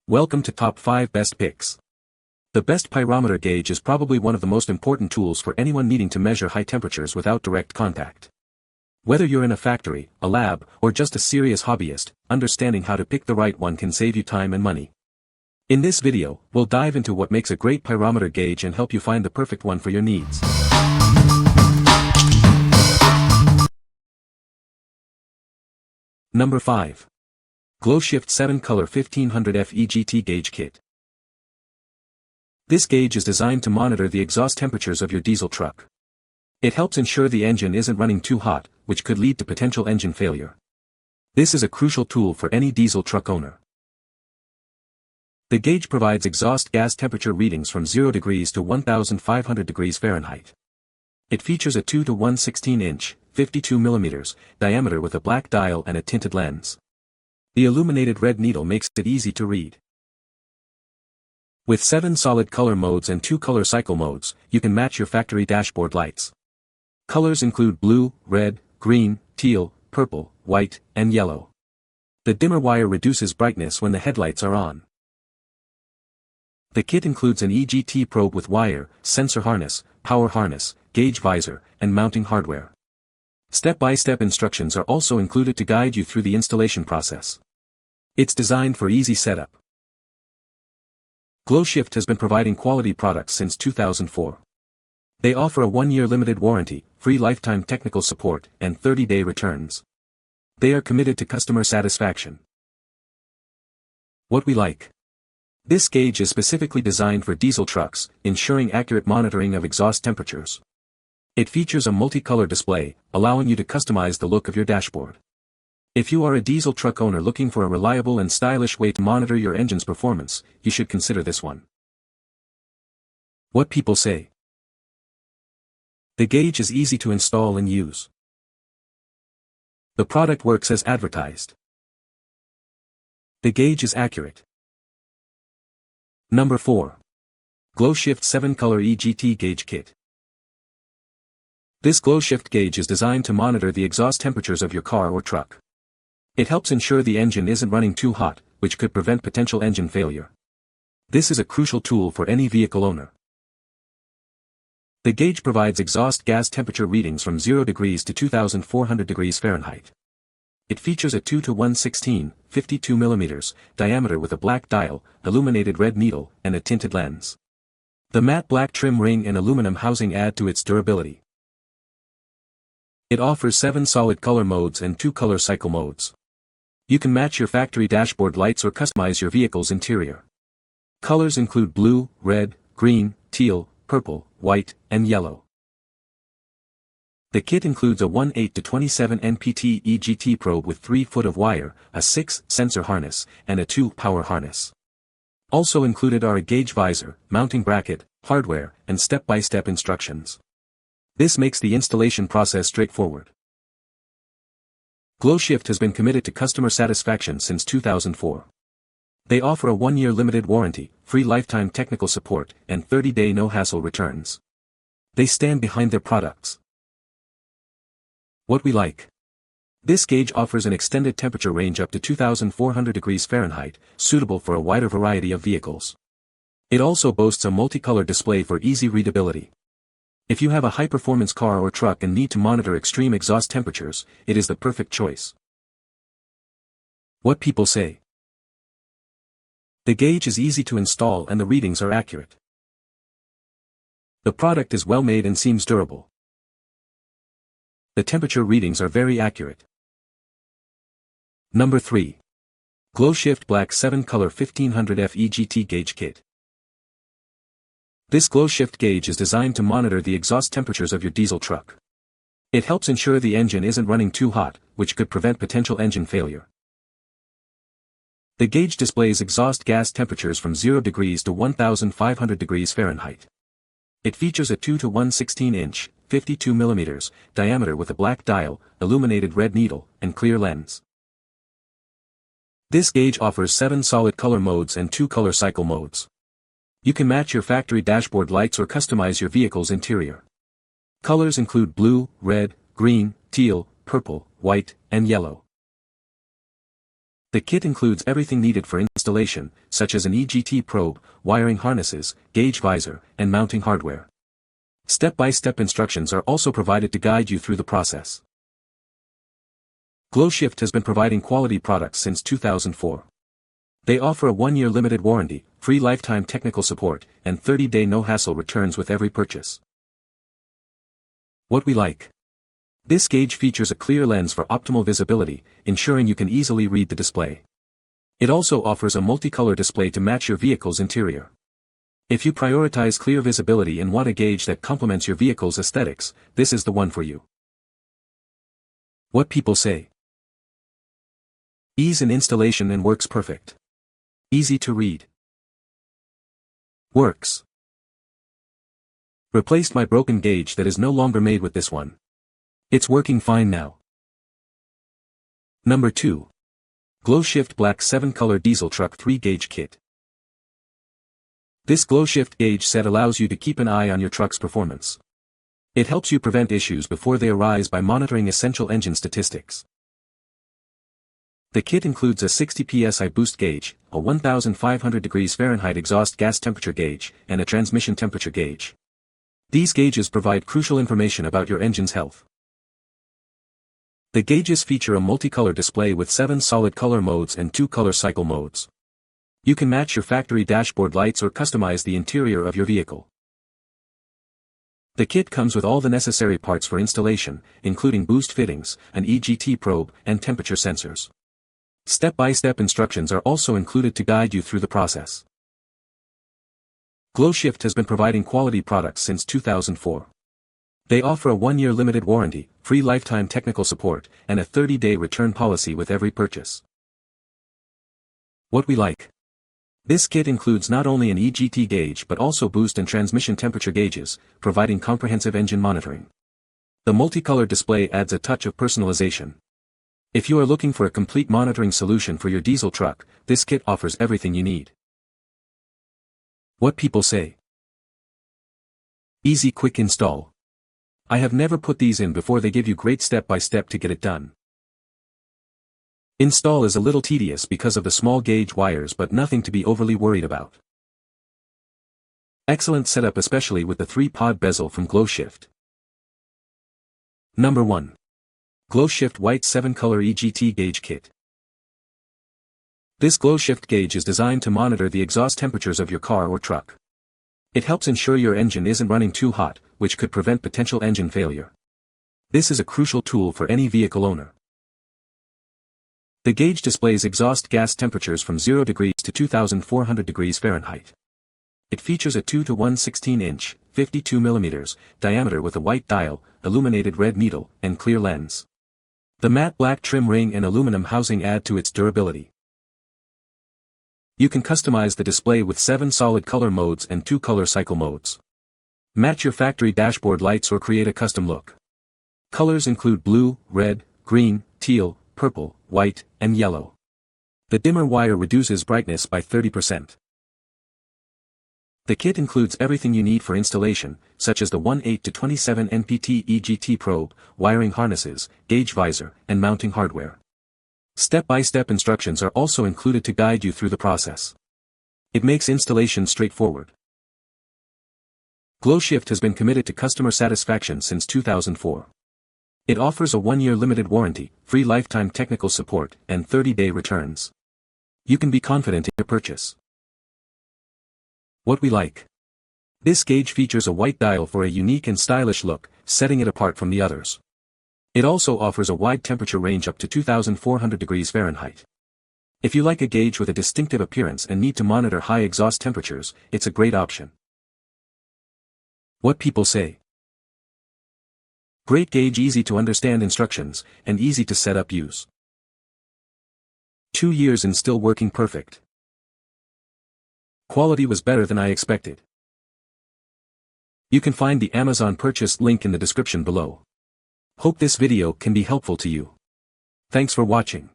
Welcome to Top 5 Best Picks. The best pyrometer gauge is probably one of the most important tools for anyone needing to measure high temperatures without direct contact. Whether you're in a factory, a lab, or just a serious hobbyist, understanding how to pick the right one can save you time and money. In this video, we'll dive into what makes a great pyrometer gauge and help you find the perfect one for your needs. Number 5. GlowShift 7-Color 1500F EGT Gauge Kit. This gauge is designed to monitor the exhaust temperatures of your diesel truck. It helps ensure the engine isn't running too hot, which could lead to potential engine failure. This is a crucial tool for any diesel truck owner. The gauge provides exhaust gas temperature readings from 0 degrees to 1,500 degrees Fahrenheit. It features a 2 to 1/16-inch, 52 mm, diameter with a black dial and a tinted lens. The illuminated red needle makes it easy to read. With 7 solid color modes and 2 color cycle modes, you can match your factory dashboard lights. Colors include blue, red, green, teal, purple, white, and yellow. The dimmer wire reduces brightness when the headlights are on. The kit includes an EGT probe with wire, sensor harness, power harness, gauge visor, and mounting hardware. Step-by-step instructions are also included to guide you through the installation process. It's designed for easy setup. GlowShift has been providing quality products since 2004. They offer a 1-year limited warranty, free lifetime technical support, and 30-day returns. They are committed to customer satisfaction. What we like. This gauge is specifically designed for diesel trucks, ensuring accurate monitoring of exhaust temperatures. It features a multicolor display, allowing you to customize the look of your dashboard. If you are a diesel truck owner looking for a reliable and stylish way to monitor your engine's performance, you should consider this one. What people say. The gauge is easy to install and use. The product works as advertised. The gauge is accurate. Number 4. GlowShift 7-Color EGT Gauge Kit. This GlowShift gauge is designed to monitor the exhaust temperatures of your car or truck. It helps ensure the engine isn't running too hot, which could prevent potential engine failure. This is a crucial tool for any vehicle owner. The gauge provides exhaust gas temperature readings from 0 degrees to 2,400 degrees Fahrenheit. It features a 2 to 1/16, 52 mm, diameter with a black dial, illuminated red needle, and a tinted lens. The matte black trim ring and aluminum housing add to its durability. It offers 7 solid color modes and 2 color cycle modes. You can match your factory dashboard lights or customize your vehicle's interior. Colors include blue, red, green, teal, purple, white, and yellow. The kit includes a 1/8 to 27 NPT EGT probe with 3 foot of wire, a 6 sensor harness, and a 2 power harness. Also included are a gauge visor, mounting bracket, hardware, and step-by-step instructions. This makes the installation process straightforward. GlowShift has been committed to customer satisfaction since 2004. They offer a 1-year limited warranty, free lifetime technical support, and 30-day no-hassle returns. They stand behind their products. What we like. This gauge offers an extended temperature range up to 2,400 degrees Fahrenheit, suitable for a wider variety of vehicles. It also boasts a multicolor display for easy readability. If you have a high-performance car or truck and need to monitor extreme exhaust temperatures, it is the perfect choice. What people say. The gauge is easy to install and the readings are accurate. The product is well made and seems durable. The temperature readings are very accurate. Number 3. GlowShift Black 7-Color 1500F EGT Gauge Kit. This GlowShift gauge is designed to monitor the exhaust temperatures of your diesel truck. It helps ensure the engine isn't running too hot, which could prevent potential engine failure. The gauge displays exhaust gas temperatures from 0 degrees to 1,500 degrees Fahrenheit. It features a 2 to 1/16-inch, 52 mm, diameter with a black dial, illuminated red needle, and clear lens. This gauge offers 7 solid color modes and 2 color cycle modes. You can match your factory dashboard lights or customize your vehicle's interior. Colors include blue, red, green, teal, purple, white, and yellow. The kit includes everything needed for installation, such as an EGT probe, wiring harnesses, gauge visor, and mounting hardware. Step-by-step instructions are also provided to guide you through the process. GlowShift has been providing quality products since 2004. They offer a 1-year limited warranty, free lifetime technical support, and 30-day no-hassle returns with every purchase. What we like. This gauge features a clear lens for optimal visibility, ensuring you can easily read the display. It also offers a multicolor display to match your vehicle's interior. If you prioritize clear visibility and want a gauge that complements your vehicle's aesthetics, this is the one for you. What people say. Ease in installation and works perfect. Easy to read. Works. Replaced my broken gauge that is no longer made with this one. It's working fine now. Number 2. GlowShift Black 7-Color Diesel Truck 3-Gauge Kit. This GlowShift gauge set allows you to keep an eye on your truck's performance. It helps you prevent issues before they arise by monitoring essential engine statistics. The kit includes a 60 psi boost gauge, a 1500 degrees Fahrenheit exhaust gas temperature gauge, and a transmission temperature gauge. These gauges provide crucial information about your engine's health. The gauges feature a multicolor display with 7 solid color modes and 2 color cycle modes. You can match your factory dashboard lights or customize the interior of your vehicle. The kit comes with all the necessary parts for installation, including boost fittings, an EGT probe, and temperature sensors. Step-by-step instructions are also included to guide you through the process. GlowShift has been providing quality products since 2004. They offer a 1-year limited warranty, free lifetime technical support, and a 30-day return policy with every purchase. What we like. This kit includes not only an EGT gauge but also boost and transmission temperature gauges, providing comprehensive engine monitoring. The multicolor display adds a touch of personalization. If you are looking for a complete monitoring solution for your diesel truck, this kit offers everything you need. What people say. Easy quick install. I have never put these in before. They give you great step-by-step to get it done. Install is a little tedious because of the small gauge wires, but nothing to be overly worried about. Excellent setup, especially with the 3-pod bezel from GlowShift. Number 1. GlowShift White 7-Color EGT Gauge Kit. This GlowShift gauge is designed to monitor the exhaust temperatures of your car or truck. It helps ensure your engine isn't running too hot, which could prevent potential engine failure. This is a crucial tool for any vehicle owner. The gauge displays exhaust gas temperatures from 0 degrees to 2400 degrees Fahrenheit. It features a 2 to 1/16-inch, 52 mm, diameter with a white dial, illuminated red needle, and clear lens. The matte black trim ring and aluminum housing add to its durability. You can customize the display with 7 solid color modes and 2 color cycle modes. Match your factory dashboard lights or create a custom look. Colors include blue, red, green, teal, purple, white, and yellow. The dimmer wire reduces brightness by 30%. The kit includes everything you need for installation, such as the 1/8 to 27 NPT EGT probe, wiring harnesses, gauge visor, and mounting hardware. Step-by-step instructions are also included to guide you through the process. It makes installation straightforward. GlowShift has been committed to customer satisfaction since 2004. It offers a 1-year limited warranty, free lifetime technical support, and 30-day returns. You can be confident in your purchase. What we like. This gauge features a white dial for a unique and stylish look, setting it apart from the others. It also offers a wide temperature range up to 2400 degrees Fahrenheit. If you like a gauge with a distinctive appearance and need to monitor high exhaust temperatures, it's a great option. What people say. Great gauge, easy to understand instructions, and easy to set up use. 2 years and still working perfect. Quality was better than I expected. You can find the Amazon purchase link in the description below. Hope this video can be helpful to you. Thanks for watching.